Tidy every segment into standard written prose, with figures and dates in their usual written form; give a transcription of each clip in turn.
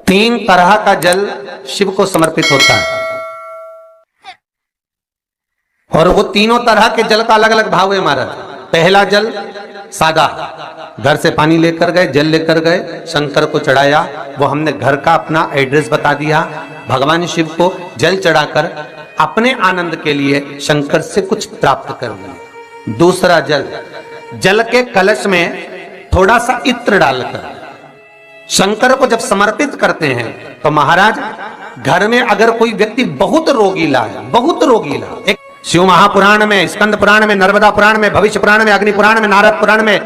तीन तरह का जल शिव को समर्पित होता है और वो तीनों तरह के जल का अलग अलग भाव है महाराज। पहला जल सादा, घर से पानी लेकर गए, जल लेकर गए, शंकर को चढ़ाया, वो हमने घर का अपना एड्रेस बता दिया, भगवान शिव को जल चढ़ाकर अपने आनंद के लिए शंकर से कुछ प्राप्त कर लिया। दूसरा जल, जल के कलश में थोड़ा सा इत्र डालकर शंकर को जब समर्पित करते हैं तो महाराज घर में अगर कोई व्यक्ति बहुत रोगीला है, बहुत रोगीला, एक शिव महापुराण में, स्कंद पुराण में, नर्मदा पुराण में, भविष्य पुराण में, अग्नि पुराण में, नारद पुराण में,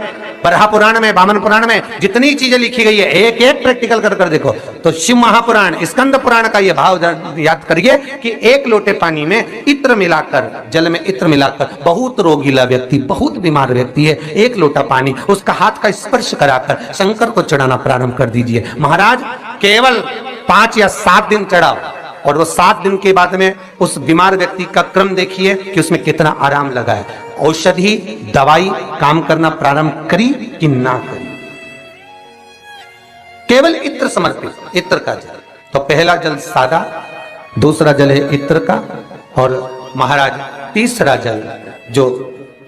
बरहा पुराण में, वामन पुराण में जितनी चीजें लिखी गई है एक एक प्रैक्टिकल कर देखो तो शिव महापुराण, स्कंद पुराण का यह भाव याद करिए कि एक लोटे पानी में इत्र मिलाकर, जल में इत्र मिलाकर, बहुत रोगीला व्यक्ति, बहुत बीमार व्यक्ति है, एक लोटा पानी उसका हाथ का स्पर्श कराकर शंकर को चढ़ाना प्रारंभ कर दीजिए। महाराज केवल 5 या 7 दिन चढ़ाओ और वो 7 दिन के बाद में उस बीमार व्यक्ति का क्रम देखिए कि उसमें कितना आराम लगा है। औषधि दवाई काम करना प्रारंभ करी कि ना करी। केवल इत्र समर्पित, इत्र का जल। तो पहला जल सादा, दूसरा जल है इत्र का, और महाराज तीसरा जल जो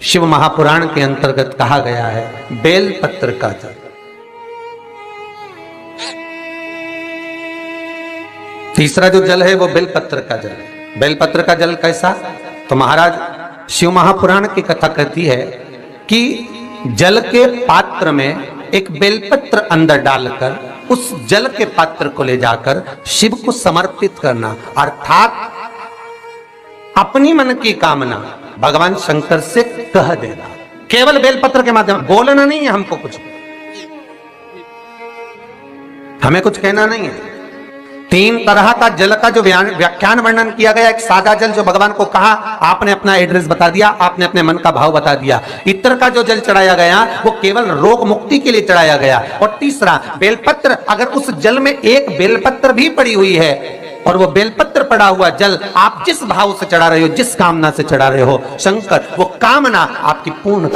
शिव महापुराण के अंतर्गत कहा गया है बेलपत्र का जल। तीसरा जो जल है वो बेलपत्र का जल। बेलपत्र का जल कैसा? तो महाराज शिव महापुराण की कथा कहती है कि जल के पात्र में एक बेलपत्र अंदर डालकर उस जल के पात्र को ले जाकर शिव को समर्पित करना, अर्थात अपनी मन की कामना भगवान शंकर से कह देना, केवल बेलपत्र के माध्यम, बोलना नहीं है हमको, कुछ हमें कुछ कहना नहीं है। 3 तरह का जल का जो व्याख्यान वर्णन किया गया, एक सादा जल जो भगवान को कहा, आपने अपना एड्रेस बता दिया, आपने अपने मन का भाव बता दिया। इत्र का जो जल चढ़ाया गया वो केवल रोग मुक्ति के लिए चढ़ाया गया। और तीसरा बेलपत्र, अगर उस जल में एक बेलपत्र भी पड़ी हुई है और वो बेलपत्र पड़ा हुआ जल आप जिस भाव से चढ़ा रहे हो, जिस कामना से चढ़ा रहे हो, शंकर वो कामना आपकी पूर्ण